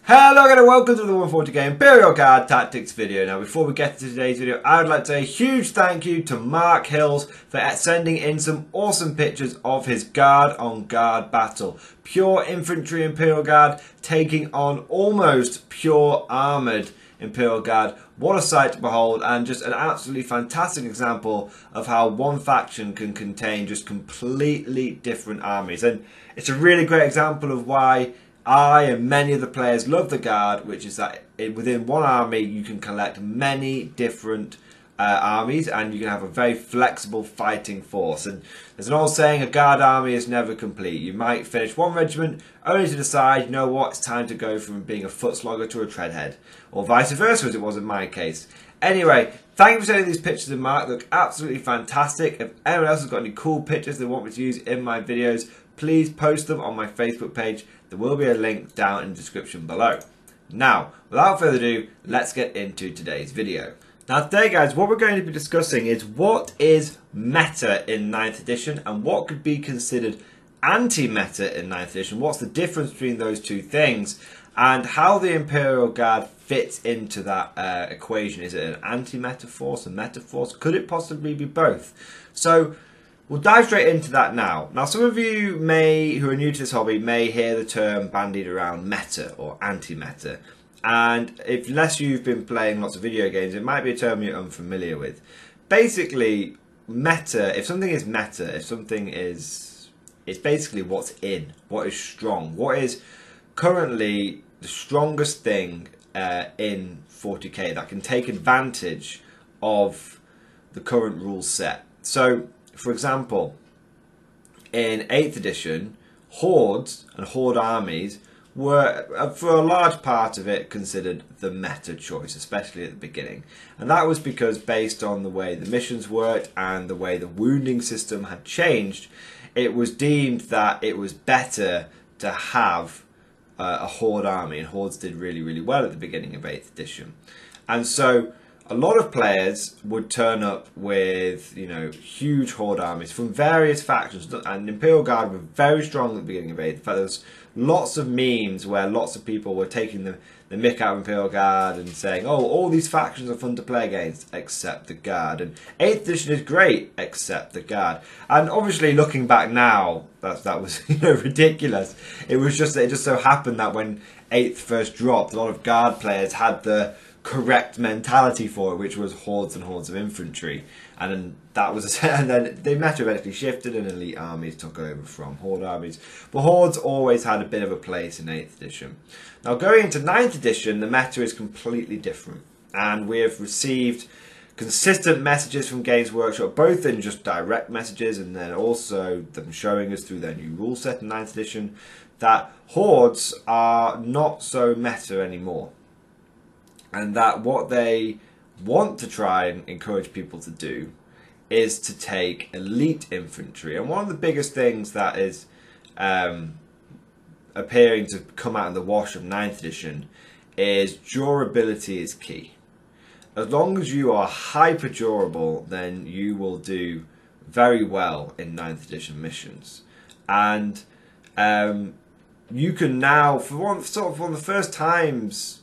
Hello and welcome to the 140k Imperial Guard Tactics video. Now before we get to today's video, I would like to say a huge thank you to Mark Hills for sending in some awesome pictures of his guard on guard battle. Pure infantry Imperial Guard taking on almost pure armoured Imperial Guard. What a sight to behold, and just an absolutely fantastic example of how one faction can contain just completely different armies. And it's a really great example of why I and many of the players love the Guard, which is that within one army you can collect many different armies and you can have a very flexible fighting force. And there's an old saying, a Guard army is never complete. You might finish one regiment only to decide, you know what, it's time to go from being a foot slogger to a treadhead. Or vice versa, as it was in my case. Anyway, thank you for sending these pictures in, Mark. They look absolutely fantastic. If anyone else has got any cool pictures they want me to use in my videos, please post them on my Facebook page. There will be a link down in the description below. Now, without further ado, let's get into today's video. Now today guys, what we're going to be discussing is what is meta in 9th edition and what could be considered anti-meta in 9th edition. What's the difference between those two things and how the Imperial Guard fits into that equation. Is it an anti-meta force, a meta force? Could it possibly be both? So we'll dive straight into that now. Now some of you who are new to this hobby may hear the term bandied around meta or anti-meta. And unless you've been playing lots of video games, it might be a term you're unfamiliar with. Basically, meta, if something is meta, it's basically what's in, what is strong, what is currently the strongest thing in 40k that can take advantage of the current rule set. So, for example, in 8th edition, hordes and horde armies were, for a large part of it, considered the meta choice, especially at the beginning. And that was because based on the way the missions worked and the way the wounding system had changed, it was deemed that it was better to have a horde army, and hordes did really, really well at the beginning of 8th edition. And so a lot of players would turn up with, you know, huge horde armies from various factions, and Imperial Guard were very strong at the beginning of 8th. In fact, there was lots of memes where lots of people were taking the mick out of Imperial Guard and saying, oh, all these factions are fun to play against except the Guard, and 8th edition is great except the Guard. And obviously looking back now, that was ridiculous. It was just that it just so happened that when 8th first dropped, a lot of Guard players had the correct mentality for it, which was hordes and hordes of infantry, and then that was and then the meta eventually shifted and elite armies took over from horde armies, but hordes always had a bit of a place in 8th edition. Now going into 9th edition, the meta is completely different, and we have received consistent messages from Games Workshop, both in just direct messages and then also them showing us through their new rule set in 9th edition that hordes are not so meta anymore. And that what they want to try and encourage people to do is to take elite infantry. And one of the biggest things that is appearing to come out in the wash of 9th edition is durability is key. As long as you are hyper durable, then you will do very well in 9th edition missions. And you can now, for one of the first times,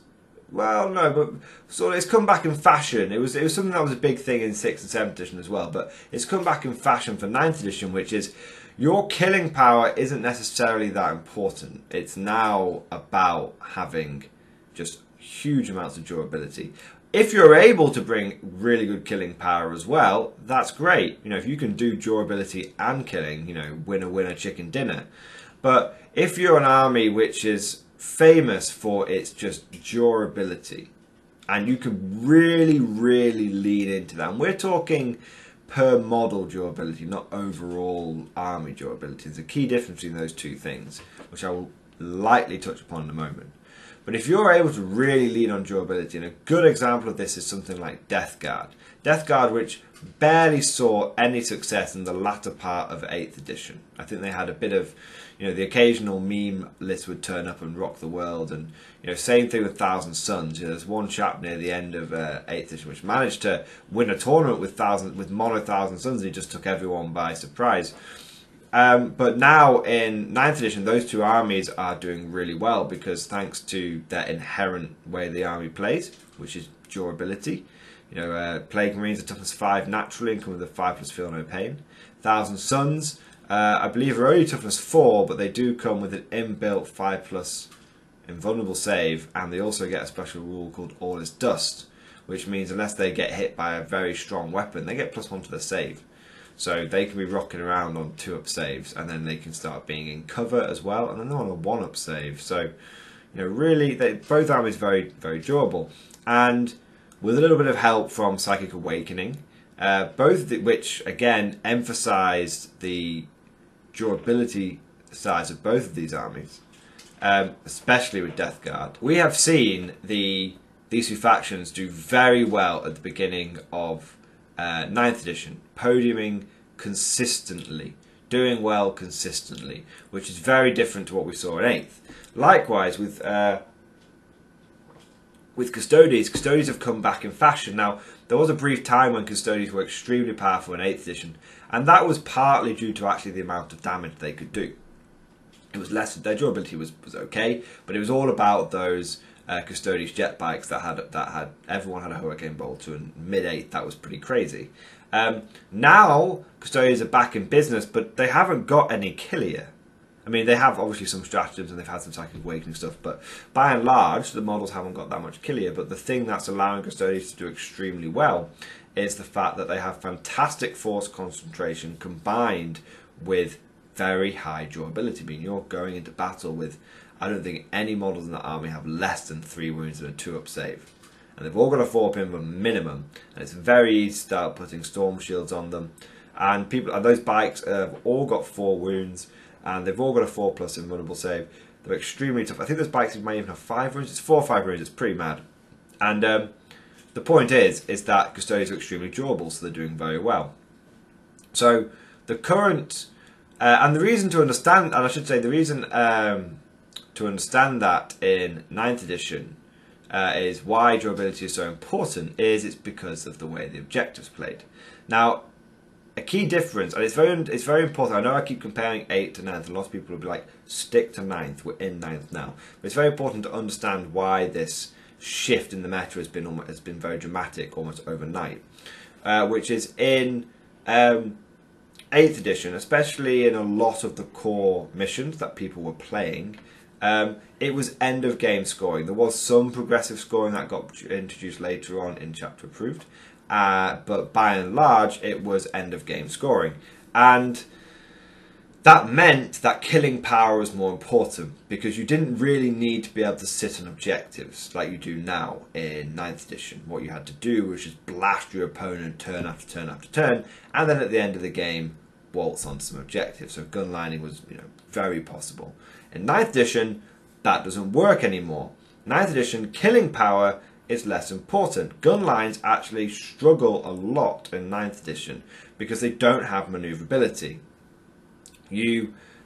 well, no, but sort of it's come back in fashion. It was something that was a big thing in 6th and 7th edition as well, but it's come back in fashion for 9th edition, which is your killing power isn't necessarily that important. It's now about having just huge amounts of durability. If you're able to bring really good killing power as well, that's great. You know, if you can do durability and killing, you know, winner, winner, chicken dinner. But if you're an army which is famous for its just durability, and you can really, really lean into that, and we're talking per model durability, not overall army durability. There's a key difference between those two things, which I will lightly touch upon in a moment. But if you're able to really lean on durability, and a good example of this is something like Death Guard. Death Guard, which barely saw any success in the latter part of 8th edition. I think they had a bit of, you know, the occasional meme list would turn up and rock the world, and you know, same thing with Thousand Suns. You know, there's one chap near the end of 8th edition which managed to win a tournament with mono Thousand Suns, and he just took everyone by surprise. But now in 9th edition, those two armies are doing really well because thanks to their inherent way the army plays, which is durability. You know, Plague Marines are toughness 5 naturally and come with a 5+ feel no pain. 1,000 Suns, I believe, are only toughness 4, but they do come with an inbuilt 5+ invulnerable save, and they also get a special rule called All is Dust, which means unless they get hit by a very strong weapon, they get +1 to their save. So they can be rocking around on 2-up saves, and then they can start being in cover as well, and then they're on a 1-up save. So, you know, really, both armies very, very durable. And with a little bit of help from Psychic Awakening, which again emphasised the durability size of both of these armies, especially with Death Guard. We have seen these two factions do very well at the beginning of 9th edition, podiuming consistently, doing well consistently, which is very different to what we saw in 8th. Likewise with Custodies, Custodies have come back in fashion. Now, there was a brief time when Custodies were extremely powerful in 8th edition, and that was partly due to actually the amount of damage they could do. It was less, their durability was okay, but it was all about those Custodies jet bikes that had everyone had a Hurricane Bolt to, and mid-8th that was pretty crazy. Now Custodies are back in business, but they haven't got any killer. I mean, they have obviously some stratagems and they've had some Psychic Awakening stuff, but by and large, the models haven't got that much killer. But the thing that's allowing Custodies to do extremely well is the fact that they have fantastic force concentration combined with very high durability. I mean, you're going into battle with, I don't think any models in the army have less than 3 wounds and a 2-up save. And they've all got a 4-up invuln minimum, and it's very easy to start putting storm shields on them. And those bikes have all got 4 wounds, and they've all got a 4+ invulnerable save. They're extremely tough. I think those bikes might even have 5 wounds. It's 4 or 5 wounds. It's pretty mad. And the point is that Custodians are extremely durable, so they're doing very well. So the current and the reason to understand, and I should say the reason to understand that in 9th edition is why durability is so important. It's because of the way the objectives played. Now, a key difference, and it's very important. I know I keep comparing 8th to 9th. A lot of people will be like, stick to 9th. We're in 9th now. But it's very important to understand why this shift in the meta has been very dramatic, almost overnight. Which is in 8th edition, especially in a lot of the core missions that people were playing. It was end of game scoring. There was some progressive scoring that got introduced later on in chapter approved. But by and large, it was end of game scoring, and that meant that killing power was more important because you didn't really need to be able to sit on objectives like you do now in 9th edition. What you had to do was just blast your opponent turn after turn after turn, and then at the end of the game, waltz onto some objectives. So gun lining was, very possible. In 9th edition, that doesn't work anymore. 9th edition, killing power is less important. Gun lines actually struggle a lot in 9th edition because they don't have maneuverability.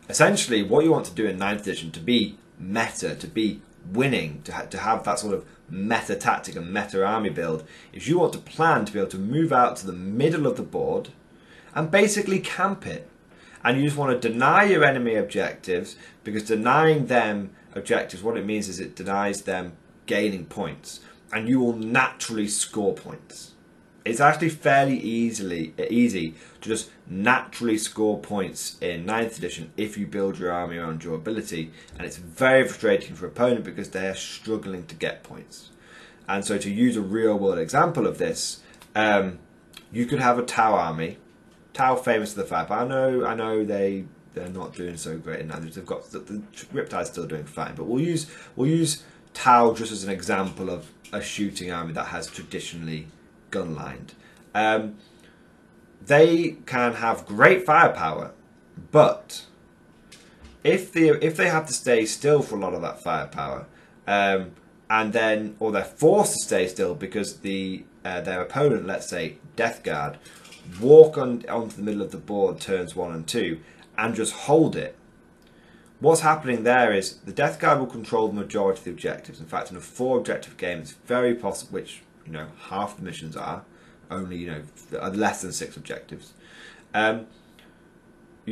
Essentially, what you want to do in 9th edition to be meta, to be winning, to have that sort of meta tactic and meta army build, is you want to plan to be able to move out to the middle of the board and basically camp it. And you just want to deny your enemy objectives, because denying them objectives, what it means is it denies them gaining points, and you will naturally score points. It's actually fairly easy to just naturally score points in 9th edition if you build your army around durability, and it's very frustrating for opponent because they are struggling to get points. And so to use a real world example of this, you could have a Tau army. Tau famous for the firepower. I know they're not doing so great in 9th edition. They've got the Riptide's still doing fine, but we'll use Tau just as an example of a shooting army that has traditionally gun lined. They can have great firepower, but if they have to stay still for a lot of that firepower, or they're forced to stay still because their opponent, let's say Death Guard, walk onto the middle of the board turns 1 and 2 and just hold it. What's happening there is the Death Guard will control the majority of the objectives. In fact, in a 4 objective game, it's very possible, which half the missions are only less than 6 objectives. You're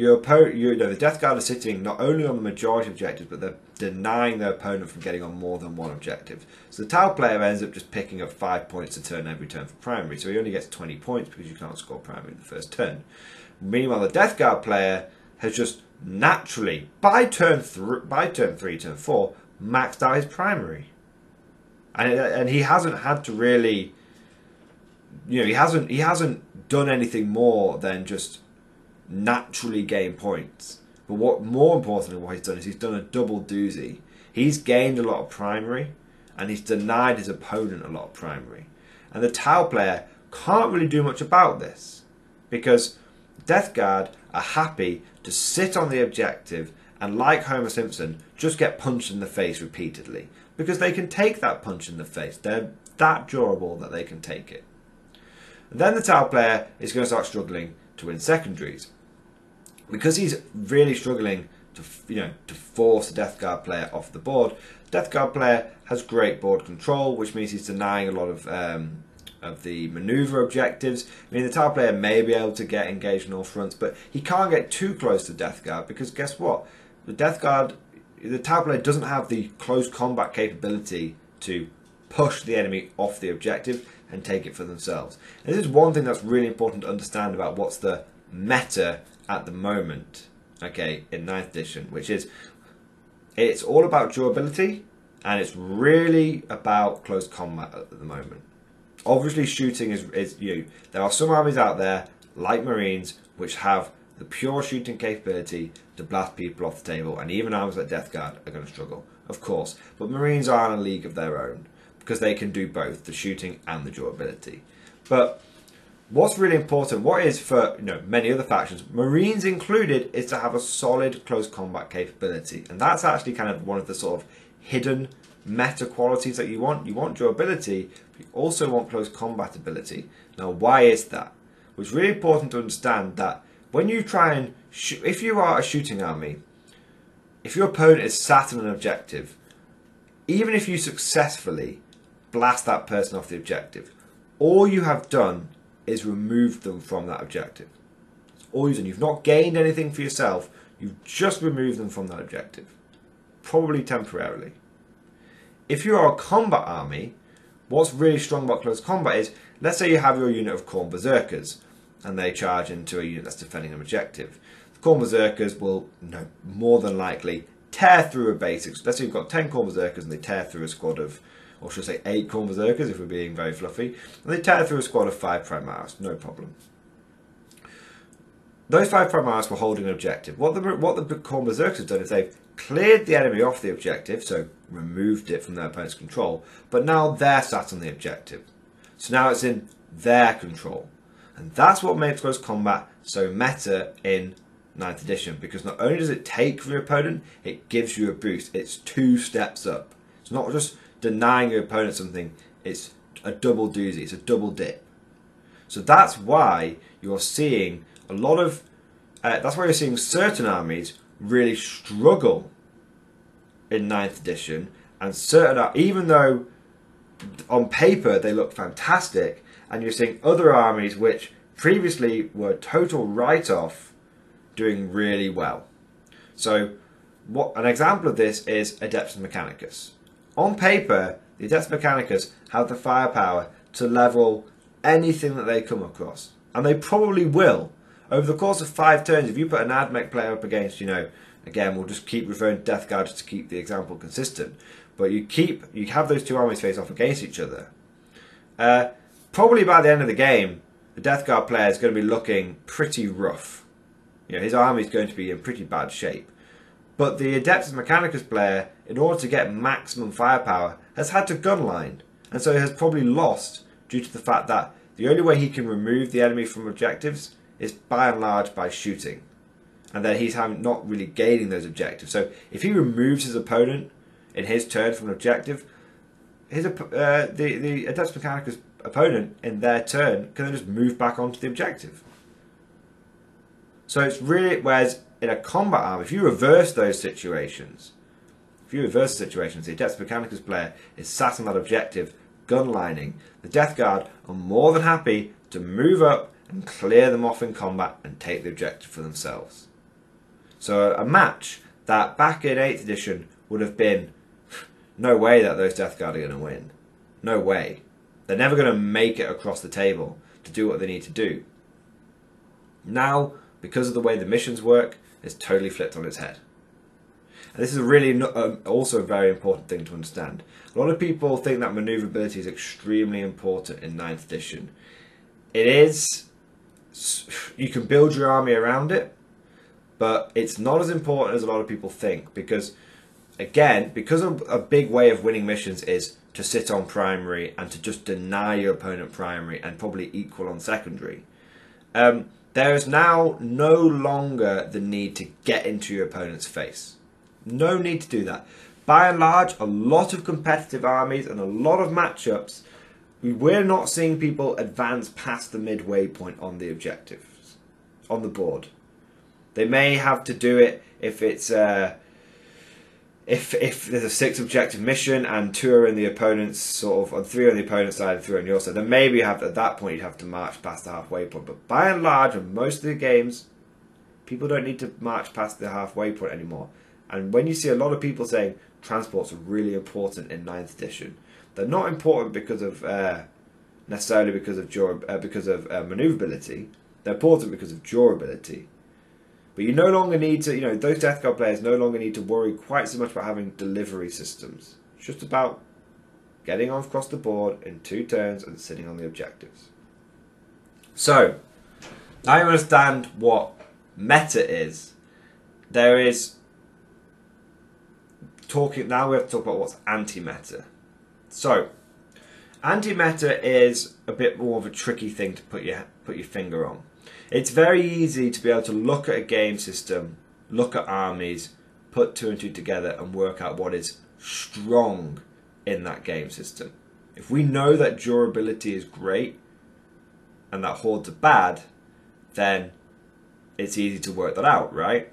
the Death Guard are sitting not only on the majority of objectives, but they're denying their opponent from getting on more than one objective. So the Tau player ends up just picking up 5 points a turn every turn for primary. So he only gets 20 points because you can't score primary in the first turn. Meanwhile, the Death Guard player has just naturally, by turn 3, turn 4, maxed out his primary. And he hasn't had to really, he hasn't done anything more than just naturally gain points. But more importantly, what he's done is he's done a double doozy. He's gained a lot of primary, and he's denied his opponent a lot of primary. And the Tau player can't really do much about this, because Death Guard are happy to sit on the objective and, like Homer Simpson, just get punched in the face repeatedly, because they can take that punch in the face. They're that durable that they can take it. And then the Tau player is going to start struggling to win secondaries, because he's really struggling to force the Death Guard player off the board. Death Guard player has great board control, which means he's denying a lot of the maneuver objectives. I mean, the Tau player may be able to get engaged on all fronts, but he can't get too close to Death Guard, because guess what? The Tau player doesn't have the close combat capability to push the enemy off the objective and take it for themselves. And this is one thing that's really important to understand about what's the meta at the moment, okay, in 9th edition, which is it's all about durability, and it's really about close combat at the moment. Obviously, shooting is there are some armies out there, like Marines, which have the pure shooting capability to blast people off the table, and even armies like Death Guard are going to struggle, of course. But Marines are in a league of their own, because they can do both the shooting and the durability. But what's really important, what is for many other factions, Marines included, is to have a solid close combat capability, and that's actually kind of one of the sort of hidden meta qualities that you want. You want durability, but you also want close combat ability. Now, why is that? Well, it's really important to understand that when you try and if you are a shooting army, if your opponent is sat on an objective, even if you successfully blast that person off the objective, all you have done is removed them from that objective. That's all you've done. You've not gained anything for yourself, you've just removed them from that objective, probably temporarily. If you are a combat army, what's really strong about close combat is, let's say you have your unit of Khorne Berserkers, and they charge into a unit that's defending an objective. The Khorne Berserkers will more than likely tear through a basic. Let's say you've got 10 Khorne Berserkers and they tear through a squad of, or should I say 8 Khorne Berserkers if we're being very fluffy, and they tear through a squad of 5 Primaris, no problem. Those 5 Primaris were holding an objective. What the Khorne Berserkers have done is they've cleared the enemy off the objective, so removed it from their opponent's control, but now they're sat on the objective. So now it's in their control. And that's what makes close combat so meta in 9th edition, because not only does it take from your opponent, it gives you a boost. It's 2 steps up. It's not just denying your opponent something, it's a double doozy, it's a double dip. So that's why you're seeing a lot of, that's why you're seeing certain armies really struggle in 9th edition, and certain, even though on paper they look fantastic, and you're seeing other armies which previously were total write-off doing really well. So an example of this is Adeptus Mechanicus. On paper, the Adeptus Mechanicus have the firepower to level anything that they come across, and they probably will. Over the course of 5 turns, if you put an AdMech player up against, again, we'll just keep referring to Death Guard just to keep the example consistent, but you have those 2 armies face off against each other. Probably by the end of the game, the Death Guard player is going to be looking pretty rough. His army is going to be in pretty bad shape. But the Adeptus Mechanicus player, in order to get maximum firepower, has had to gunline, and so has probably lost due to the fact that the only way he can remove the enemy from objectives is by and large by shooting, and then he's not really gaining those objectives. So if he removes his opponent in his turn from an objective, the Adeptus Mechanicus opponent in their turn can then just move back onto the objective. So it's really, whereas in a combat arm, if you reverse those situations, the Adeptus Mechanicus player is sat on that objective, gunlining. The Death Guard are more than happy to move up and clear them off in combat and take the objective for themselves. So a match that back in 8th edition would have been no way that those Death Guard are going to win. No way. They're never going to make it across the table to do what they need to do. Now, because of the way the missions work, it's totally flipped on its head. And this is really also a very important thing to understand. A lot of people think that maneuverability is extremely important in 9th edition. It is. You can build your army around it, but it's not as important as a lot of people think, because again, because a big way of winning missions is to sit on primary and to just deny your opponent primary and probably equal on secondary. There is now no longer the need to get into your opponent's face. No need to do that. By and large, a lot of competitive armies and a lot of matchups, we're not seeing people advance past the midway point on the objectives, on the board. They may have to do it if it's if there's a 6 objective mission and 2 are in the opponent's sort of, or 3 on the opponent's side and 3 on your side. Then maybe at that point you'd have to march past the halfway point. But by and large, in most of the games, people don't need to march past the halfway point anymore. And when you see a lot of people saying transports are really important in 9th edition, they're not important because of necessarily because of maneuverability. They're important because of durability. But you no longer need to, those Death Guard players no longer need to worry quite so much about having delivery systems. It's just about getting on across the board in 2 turns and sitting on the objectives. So, now you understand what meta is. Now we have to talk about what's anti-meta. So, anti-meta is a bit more of a tricky thing to put your finger on. It's very easy to be able to look at a game system, look at armies, put 2 and 2 together and work out what is strong in that game system. If we know that durability is great and that hordes are bad, then it's easy to work that out, right?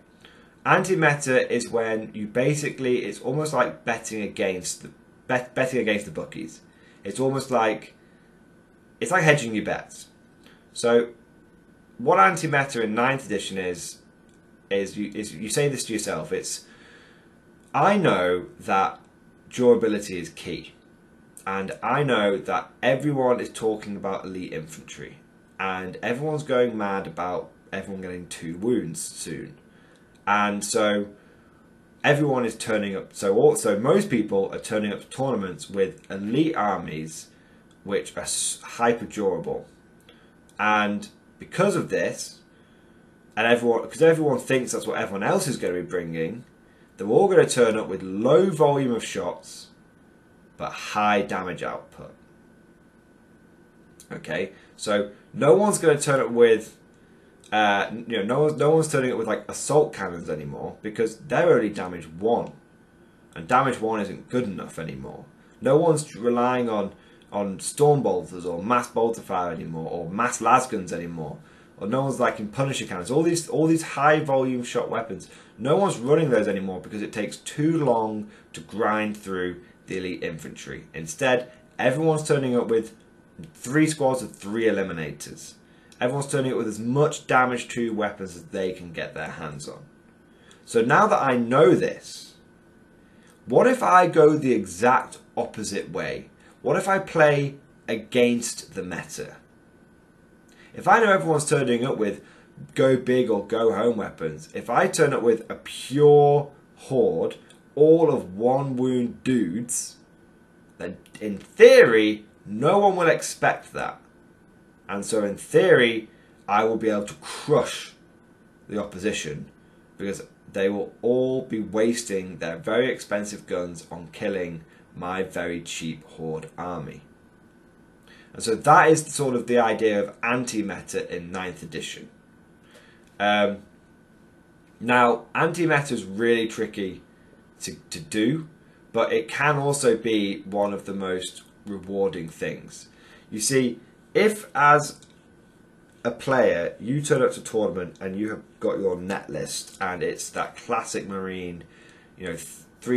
Anti-meta is when you basically, it's almost like betting against the bookies. It's almost like, it's like hedging your bets. So what anti-meta in 9th edition is you say this to yourself. It's, I know that durability is key, and I know that everyone is talking about elite infantry, and everyone's going mad about everyone getting 2 wounds soon, and so everyone is turning up. So also most people are turning up to tournaments with elite armies, which are hyper durable, and because of this, and because everyone thinks that's what everyone else is going to be bringing, they're all going to turn up with low volume of shots, but high damage output. Okay, so no one's going to turn up with, no one's turning up with like assault cannons anymore, because they're only damage 1, and damage 1 isn't good enough anymore. No one's relying on storm bolters or mass bolter fire anymore, or mass lasguns anymore, or no one's like in Punisher cannons. All these high volume shot weapons, no one's running those anymore because it takes too long to grind through the elite infantry. Instead, everyone's turning up with 3 squads of 3 eliminators. Everyone's turning up with as much damage to weapons as they can get their hands on. So now that I know this, what if I go the exact opposite way? What if I play against the meta? If I know everyone's turning up with go big or go home weapons, if I turn up with a pure horde, all of 1 wound dudes, then in theory, no one will expect that. And so in theory, I will be able to crush the opposition, because they will all be wasting their very expensive guns on killing my very cheap horde army. And so that is sort of the idea of anti-meta in 9th edition. Now, anti-meta is really tricky to do, but it can also be one of the most rewarding things. You see, if as a player you turn up to a tournament and you have got your net list and it's that classic Marine, 3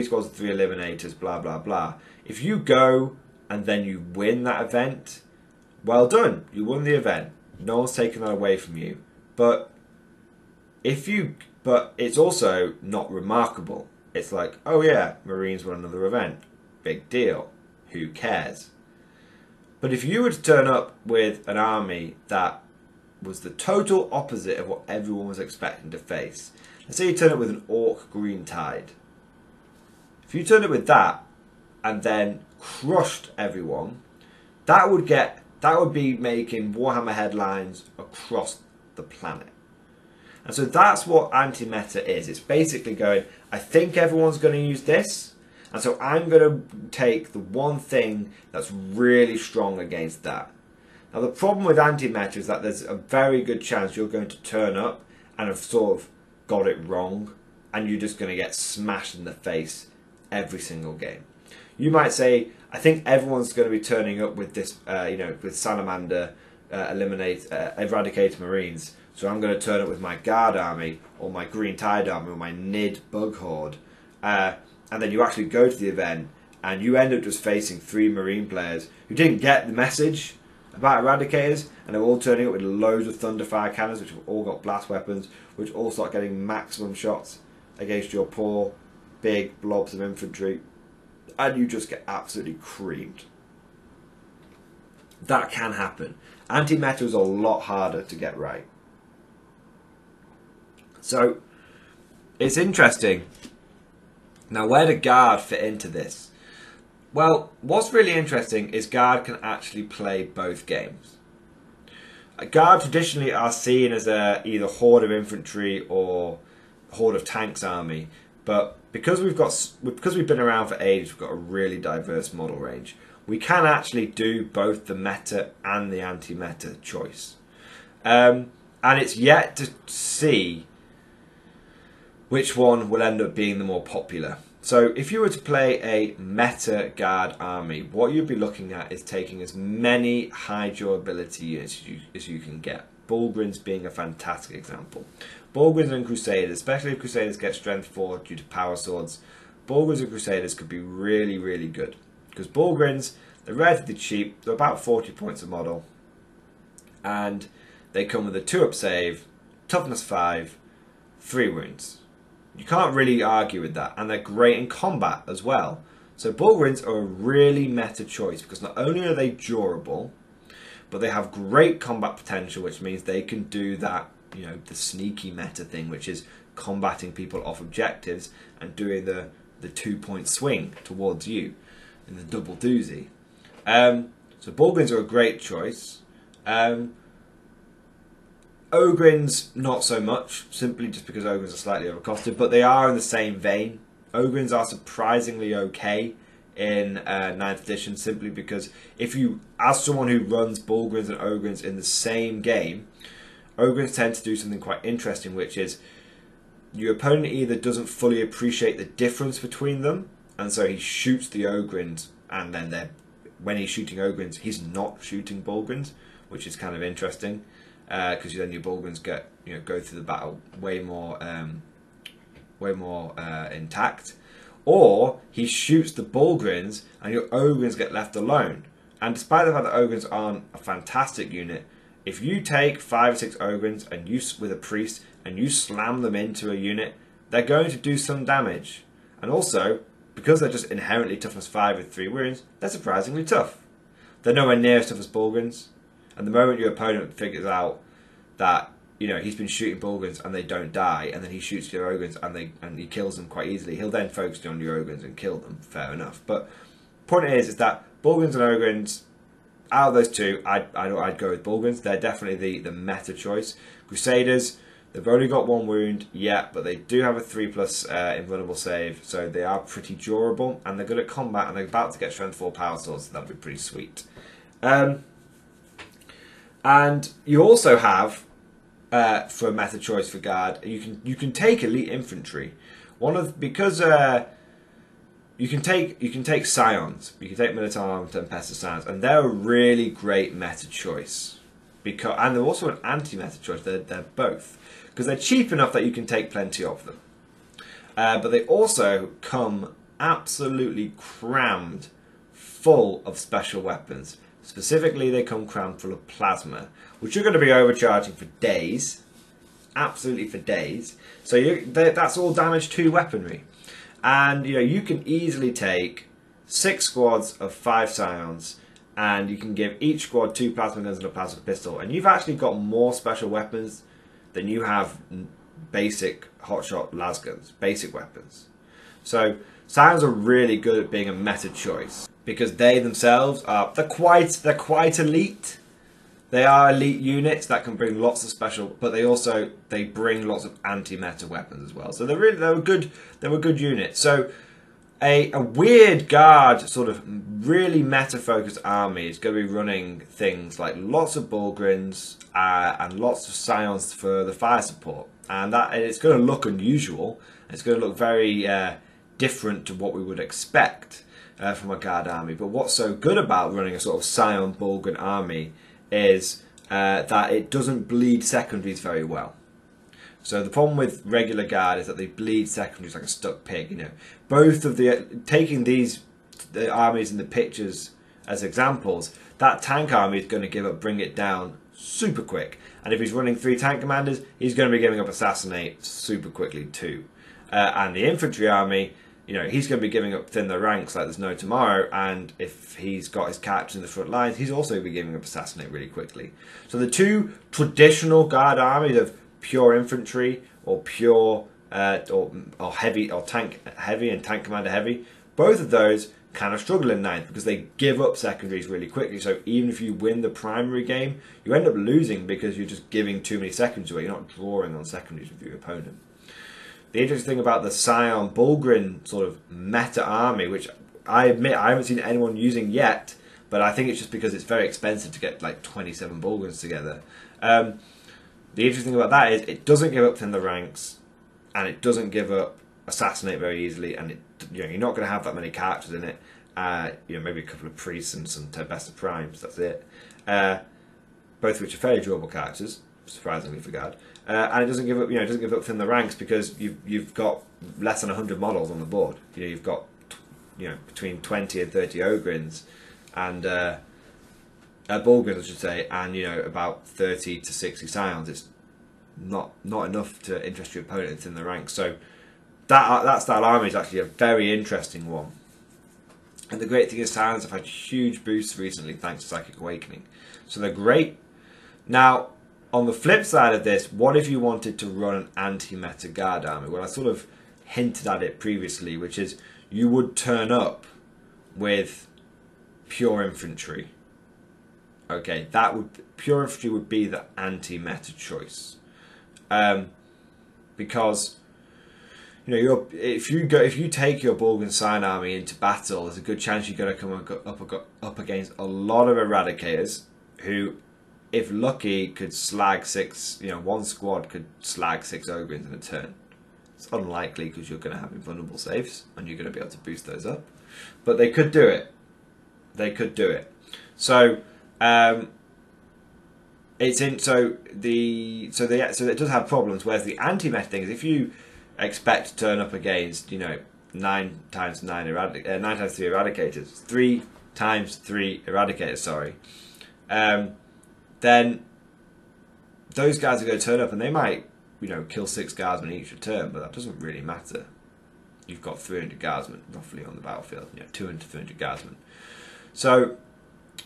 squads of 3 eliminators, blah blah blah. If you go and then you win that event, well done, you won the event. No one's taken that away from you. But but it's also not remarkable. It's like, oh yeah, Marines won another event. Big deal. Who cares? But if you were to turn up with an army that was the total opposite of what everyone was expecting to face. Let's say you turn up with an Orc Green Tide. If you turned up with that and then crushed everyone, that would be making Warhammer headlines across the planet. And so that's what anti-meta is. It's basically going, I think everyone's going to use this, and so I'm going to take the one thing that's really strong against that. Now the problem with anti-meta is that there's a very good chance you're going to turn up and have sort of got it wrong, and you're just going to get smashed in the face every single game. You might say, I think everyone's going to be turning up with this, with Salamander, Eradicate Marines, so I'm going to turn up with my Guard Army, or my Green Tide Army, or my Nid Bug Horde, and then you actually go to the event, and you end up just facing 3 Marine players who didn't get the message about Eradicators, and they're all turning up with loads of Thunderfire cannons, which have all got blast weapons, which all start getting maximum shots against your poor, big blobs of infantry, and you just get absolutely creamed. That can happen. Anti-meta is a lot harder to get right. So, it's interesting. Now, where do Guard fit into this? Well, what's really interesting is Guard can actually play both games. Guard traditionally are seen as either horde of infantry or horde of tanks army, but because we've been around for ages, we've got a really diverse model range. We can actually do both the meta and the anti-meta choice, and it's yet to see which one will end up being the more popular. So if you were to play a meta Guard army, what you'd be looking at is taking as many high durability units as you can get. Bullgryns being a fantastic example. Bullgryns and Crusaders, especially if Crusaders get strength 4 due to power swords, Bullgryns and Crusaders could be really, really good. Because Bullgryns, they're relatively cheap, they're about 40 points a model, and they come with a 2-up save, toughness 5, 3 wounds. You can't really argue with that, and they're great in combat as well. So Bullgryns are a really meta choice because not only are they durable, but they have great combat potential, which means they can do that, the sneaky meta thing, which is combating people off objectives and doing the 2-point swing towards you in the double doozy. So Bullgryns are a great choice. Ogryns, not so much, simply just because Ogryns are slightly overcosted, but they are in the same vein. Ogryns are surprisingly okay in 9th edition, simply because if you, as someone who runs Bullgryns and Ogryns in the same game, Ogryns tend to do something quite interesting, which is your opponent either doesn't fully appreciate the difference between them, and so he shoots the Ogryns, and then when he's shooting Ogryns, he's not shooting Bullgryns, which is kind of interesting. Because then your Bullgryns get go through the battle way more intact, or he shoots the Bullgryns and your Ogryns get left alone. And despite the fact that Ogryns aren't a fantastic unit, if you take 5 or 6 Ogryns and with a priest and you slam them into a unit, they're going to do some damage. And also, because they're just inherently toughness 5 with 3 wounds, they're surprisingly tough. They're nowhere near as tough as Bullgryns. And the moment your opponent figures out that he's been shooting Bullgryns and they don't die, and then he shoots your Ogryns and he kills them quite easily, he'll then focus on your Ogryns and kill them. Fair enough. But point is that Bullgryns and Ogryns, out of those two, I'd go with Bullgryns. They're definitely the meta choice. Crusaders, they've only got 1 wound, yeah, but they do have a 3+ invulnerable save, so they are pretty durable, and they're good at combat, and they're about to get strength 4 power swords, so that'll be pretty sweet. And you also have, for a meta choice for Guard, you can take elite infantry. Because you can take Scions, you can take Militarum Tempestus Scions, and they're a really great meta choice. And they're also an anti-meta choice. They're both, because they're cheap enough that you can take plenty of them. But they also come absolutely crammed full of special weapons. Specifically, they come crammed full of plasma, which you're going to be overcharging for days, absolutely for days. So that's all damage to weaponry. And you can easily take 6 squads of 5 scions, and you can give each squad 2 plasma guns and a plasma pistol, and you've actually got more special weapons than you have basic hotshot las guns, basic weapons. So scions are really good at being a meta choice because they themselves are they're quite elite. They are elite units that can bring lots of special, but they bring lots of anti-meta weapons as well. So they're a good unit. So a weird guard sort of really meta focused army is going to be running things like lots of Bullgrins and lots of scions for the fire support, and it's going to look unusual. It's going to look very different to what we would expect from a guard army. But what's so good about running a sort of scion Bullgrin army is that it doesn't bleed secondaries very well. So the problem with regular guard is that they bleed secondaries like a stuck pig. Both of taking the armies in the pictures as examples, that tank army is going to bring it down super quick. And if he's running 3 tank commanders, he's going to be giving up assassinate super quickly too. And the infantry army, he's going to be giving up thin the ranks like there's no tomorrow, and if he's got his captains in the front lines, he's also going to be giving up assassinate really quickly. So the 2 traditional guard armies of pure infantry or pure or heavy or tank heavy and tank commander heavy, both of those kind of struggle in 9th because they give up secondaries really quickly. So even if you win the primary game, you end up losing because you're just giving too many secondaries away. You're not drawing on secondaries with your opponent. The interesting thing about the Scion Bullgrin sort of meta army, which I admit I haven't seen anyone using yet, but I think it's just because it's very expensive to get like 27 Bullgrins together. The interesting thing about that is it doesn't give up thin the ranks, and it doesn't give up assassinate very easily, and you're not going to have that many characters in it. Maybe a couple of priests and some best of primes. That's it. Both of which are fairly durable characters, surprisingly for guard. And it doesn't give up, it doesn't give up thin the ranks because you've got less than 100 models on the board. You've got, between 20 and 30 Ogrins, and Bullgrins, I should say, and about 30 to 60 Scions. It's not enough to interest your opponent in the ranks. So that style army is actually a very interesting one. And the great thing is Scions have had huge boosts recently thanks to Psychic Awakening. So they're great. Now, on the flip side of this, what if you wanted to run an anti-meta guard army? Well, I sort of hinted at it previously, which is you would turn up with pure infantry. Okay, pure infantry would be the anti-meta choice, because if you take your Bullgrin Scion army into battle, there's a good chance you're going to come up against a lot of Eradicators who, if lucky, could slag 6. One squad could slag 6 Ogrins in a turn. It's unlikely because you're going to have invulnerable saves and you're going to be able to boost those up, but they could do it. They could do it. So. It does have problems. Whereas the anti-meta thing is, if you expect to turn up against 9 times 3 Eradicators, 3 times 3 Eradicators, sorry, then those guys are going to turn up and they might kill 6 guardsmen each return, but that doesn't really matter. You've got 300 guardsmen roughly on the battlefield, 200 to 300 guardsmen. So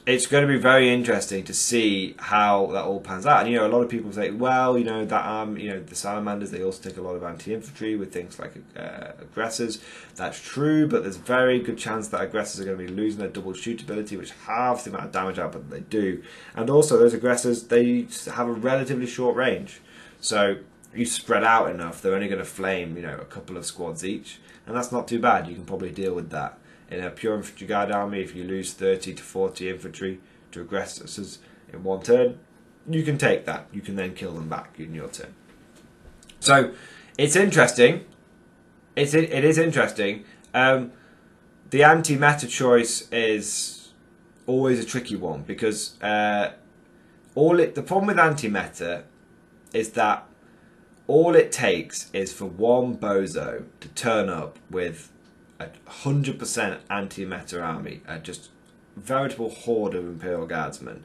it's going to be very interesting to see how that all pans out. And a lot of people say, well, the salamanders, they also take a lot of anti-infantry with things like aggressors. That's true, but there's a very good chance that aggressors are going to be losing their double shoot ability, which halves the amount of damage output that they do. And also, those aggressors, they have a relatively short range. So if you spread out enough, they're only going to flame, a couple of squads each, and that's not too bad. You can probably deal with that. In a pure infantry guard army, if you lose 30 to 40 infantry to aggressors in one turn, you can take that. You can then kill them back in your turn. So it's interesting. It is interesting. The anti-meta choice is always a tricky one because the problem with anti-meta is that all it takes is for one bozo to turn up with a 100% anti-meta army, just veritable horde of Imperial Guardsmen,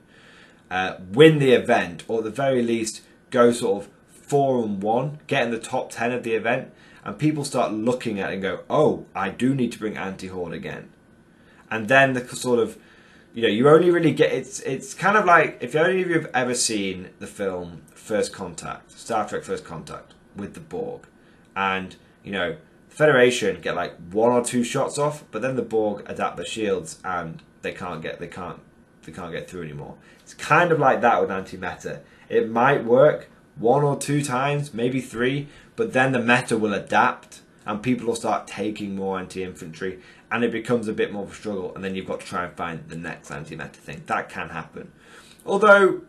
win the event, or at the very least go sort of 4-1, get in the top 10 of the event, and people start looking at it and go, oh, I do need to bring anti-horde again. And then the sort of, you know, you only really get, it's kind of like, if any of you have ever seen the film First Contact, Star Trek First Contact with the Borg, and, you know, the Federation get like 1 or 2 shots off, but then the Borg adapt their shields and they can't get through anymore. It's kind of like that with anti-meta. It might work 1 or 2 times, maybe 3, but then the meta will adapt and people will start taking more anti-infantry and it becomes a bit more of a struggle, and then you've got to try and find the next anti-meta thing. That can happen. Although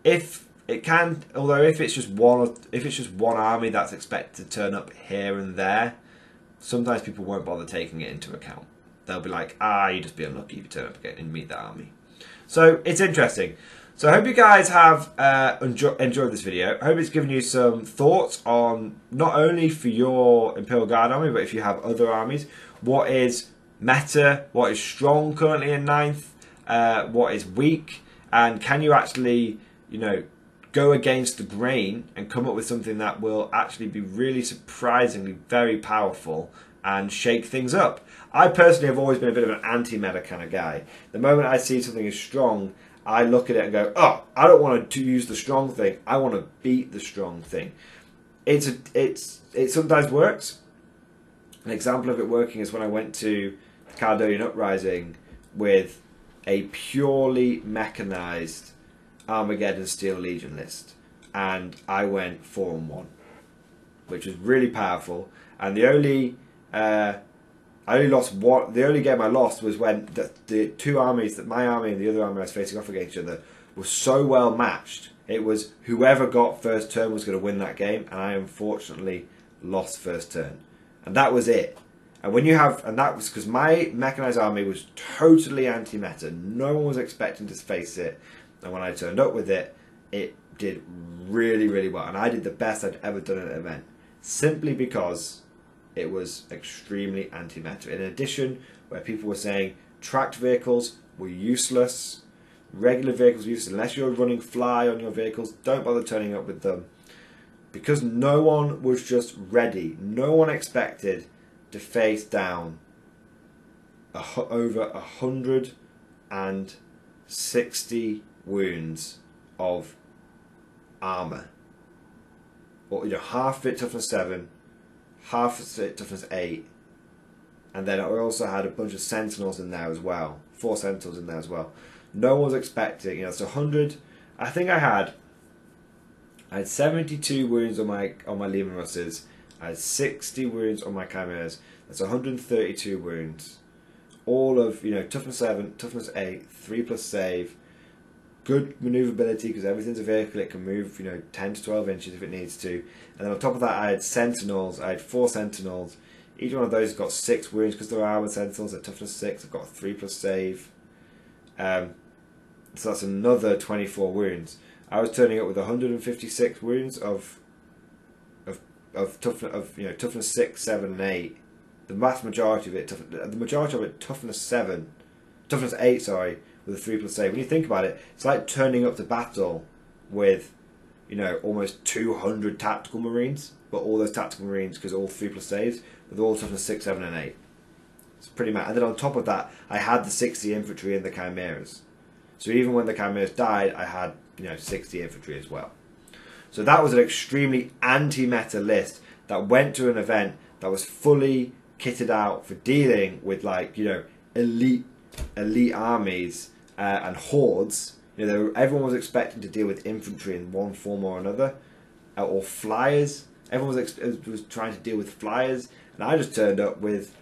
if it's just one army that's expected to turn up here and there, sometimes people won't bother taking it into account. They'll be like, you just be unlucky if you turn up again and meet that army. So it's interesting. So I hope you guys have enjoyed this video. I hope it's given you some thoughts on not only for your Imperial Guard army, but if you have other armies, what is meta, what is strong currently in 9th, what is weak, and can you actually, you know, go against the grain and come up with something that will actually be really surprisingly very powerful and shake things up. I personally have always been a bit of an anti-meta kind of guy. The moment I see something is strong, I look at it and go, oh, I don't want to use the strong thing. I want to beat the strong thing. It sometimes works. An example of it working is when I went to the Caledonian Uprising with a purely mechanized Armageddon Steel Legion list, and I went 4-1, which was really powerful. And the only the only game I lost was when the 2 armies, that my army and the other army I was facing off against each other, were so well matched. It was whoever got first turn was going to win that game, and I unfortunately lost first turn, and that was it. And when you have, and that was because my mechanized army was totally anti-meta. No one was expecting to face it, and when I turned up with it, it did really, really well, and I did the best I'd ever done at an event, simply because it was extremely anti-meta. In addition, where people were saying tracked vehicles were useless, regular vehicles were useless, unless you're running fly on your vehicles, don't bother turning up with them. Because no one was just ready. No one expected to face down over 160 wounds of armour. Or, you know, half of it toughness 7, half of it toughness 8, and then I also had a bunch of sentinels in there as well, 4 sentinels in there as well. No one was expecting, you know, so 100. I think I had 72 wounds on my Lehman Russes. I had 60 wounds on my Chimeras. That's 132 wounds. All of, you know, toughness 7, toughness 8, 3+ save, good maneuverability because everything's a vehicle, it can move, you know, 10 to 12 inches if it needs to. And then on top of that, I had sentinels. I had 4 sentinels. Each one of those has got 6 wounds because they're armored sentinels. They're toughness 6. I've got a 3+ save. So that's another 24 wounds. I was turning up with 156 wounds of toughness 6, 7, and 8. The vast majority of it, toughness 7, toughness 8, sorry, with a 3+ save. When you think about it, it's like turning up to battle with, you know, almost 200 tactical marines, but all those tactical marines, because all 3+ saves, with all toughness 6, 7, and 8. It's pretty mad. And then on top of that, I had the 60 infantry in the Chimeras. So even when the Chimeras died, I had, you know, 60 infantry as well. So that was an extremely anti-meta list that went to an event that was fully kitted out for dealing with, like, you know, elite armies and hordes. You know, everyone was expecting to deal with infantry in one form or another, or flyers. Everyone was trying to deal with flyers, and I just turned up with,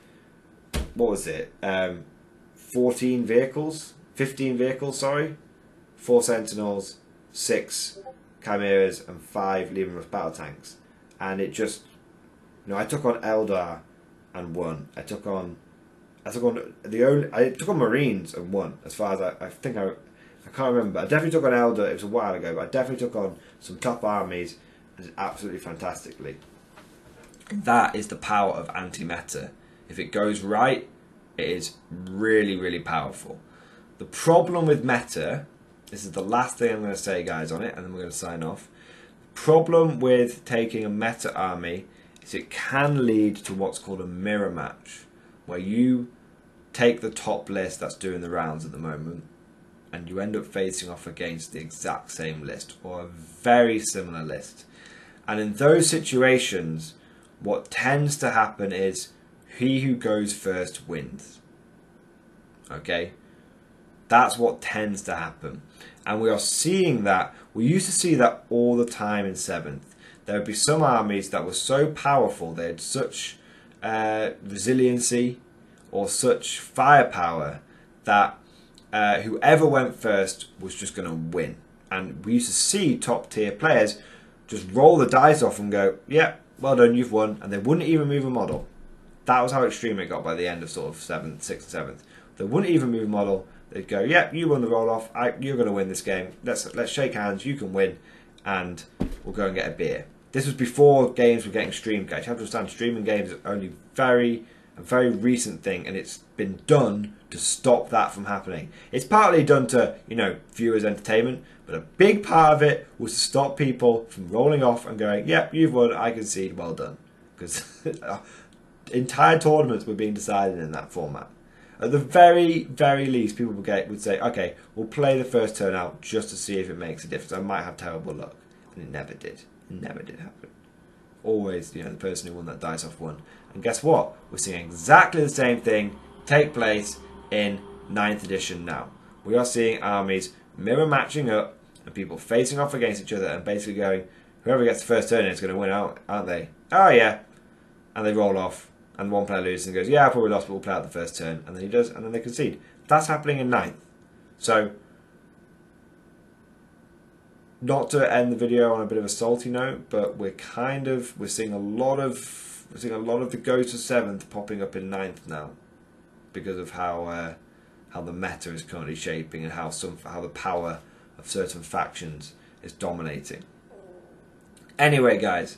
what was it, 15 vehicles, sorry, 4 sentinels, 6 chimeras, and 5 Lehman Russ battle tanks, and it just, you know, I took on Eldar and won. I took on Marines and won. As far as I think I can't remember. I definitely took on Eldar. It was a while ago, but I definitely took on some top armies and did absolutely fantastically. That is the power of anti-meta. If it goes right, it is really, really powerful. The problem with meta, this is the last thing I'm going to say, guys, on it, and then we're going to sign off. The Problem with taking a meta army is it can lead to what's called a mirror match, where you take the top list that's doing the rounds at the moment and you end up facing off against the exact same list or a very similar list. And in those situations, what tends to happen is he who goes first wins. Okay? That's what tends to happen. And we are seeing that. We used to see that all the time in 7th. There would be some armies that were so powerful, they had such resiliency or such firepower that whoever went first was just going to win. And we used to see top tier players just roll the dice off and go, yeah, well done, you've won. And they wouldn't even move a model. That was how extreme it got by the end of sort of 7th, 6th, 7th. They wouldn't even move a model. They'd go, yeah, you won the roll off. You're going to win this game. Let's shake hands. You can win. And we'll go and get a beer. This was before games were getting streamed, guys. You have to understand, streaming games are only a very recent thing, and it's been done to stop that from happening. It's partly done to, you know, viewers' entertainment, but a big part of it was to stop people from rolling off and going, yep, you've won, I concede, well done. Because entire tournaments were being decided in that format. At the very, very least, people would say, okay, we'll play the first turn out just to see if it makes a difference. I might have terrible luck. And it never did. It never did happen. Always, you know, the person who won that dice off won. And guess what? We're seeing exactly the same thing take place in 9th edition now. We are seeing armies mirror matching up and people facing off against each other and basically going, whoever gets the first turn is going to win out, aren't they? Oh yeah. And they roll off and one player loses and goes, yeah, I probably lost, but we'll play out the first turn. And then he does, and then they concede. That's happening in 9th. So, not to end the video on a bit of a salty note, but we're seeing a lot of the ghosts of 7th popping up in 9th now, because of how the meta is currently shaping and how the power of certain factions is dominating. Anyway, guys,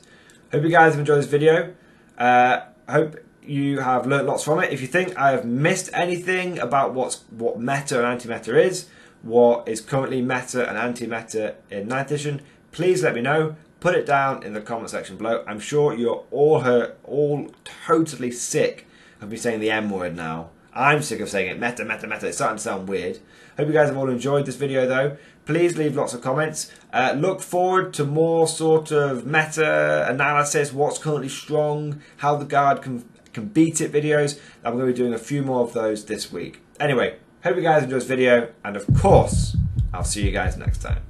hope you guys have enjoyed this video. Hope you have learnt lots from it. If you think I have missed anything about what meta and anti-meta is, what is currently meta and anti-meta in 9th edition, please let me know. Put it down in the comment section below. I'm sure you're all totally sick of me saying the M word now. I'm sick of saying it. Meta, meta, meta. It's starting to sound weird. Hope you guys have all enjoyed this video though. Please leave lots of comments. Look forward to more sort of meta analysis, what's currently strong, how the guard can beat it videos. I'm going to be doing a few more of those this week. Anyway, hope you guys enjoyed this video, and of course, I'll see you guys next time.